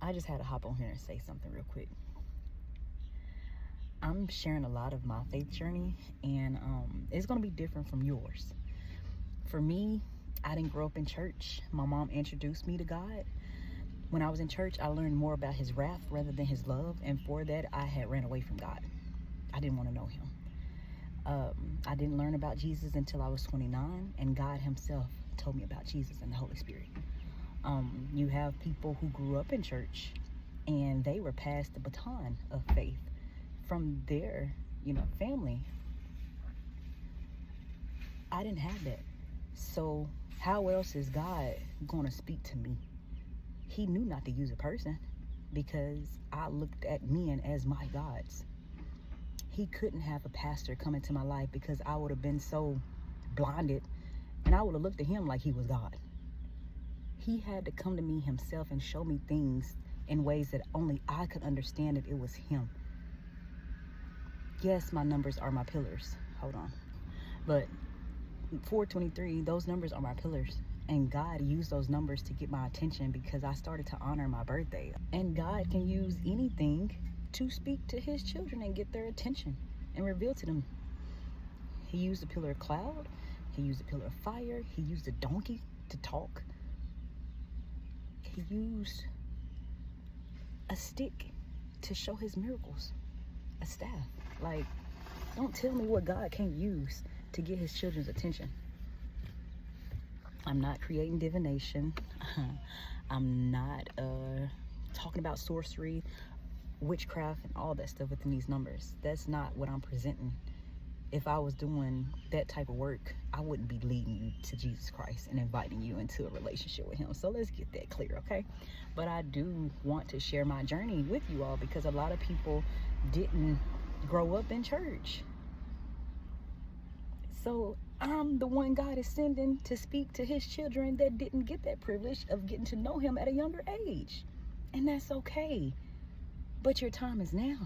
I just had to hop on here and say something real quick. I'm sharing a lot of my faith journey, and it's going to be different from yours. For me, I didn't grow up in church. My mom introduced me to God. When I was in church, I learned more about his wrath rather than his love, and for that, I had ran away from God. I didn't want to know him. I didn't learn about Jesus until I was 29, and God himself told me about Jesus and the Holy Spirit. You have people who grew up in church, and they were passed the baton of faith from their, family. I didn't have that. So how else is God going to speak to me? He knew not to use a person because I looked at men as my gods. He couldn't have a pastor come into my life because I would have been so blinded, and I would have looked at him like he was God. He had to come to me himself and show me things in ways that only I could understand if it was him. Yes, my numbers are my pillars. Hold on. But 423, those numbers are my pillars. And God used those numbers to get my attention because I started to honor my birthday. And God can use anything to speak to his children and get their attention and reveal to them. He used a pillar of cloud. He used a pillar of fire. He used a donkey to talk. He used a stick to show his miracles. A staff. Like, don't tell me what God can't use to get his children's attention. I'm not creating divination. I'm not talking about sorcery, witchcraft, and all that stuff within these numbers. That's not what I'm presenting. If I was doing that type of work, I wouldn't be leading you to Jesus Christ and inviting you into a relationship with him. So let's get that clear, okay? But I do want to share my journey with you all because a lot of people didn't grow up in church. So I'm the one God is sending to speak to his children that didn't get that privilege of getting to know him at a younger age. And that's okay. But your time is now.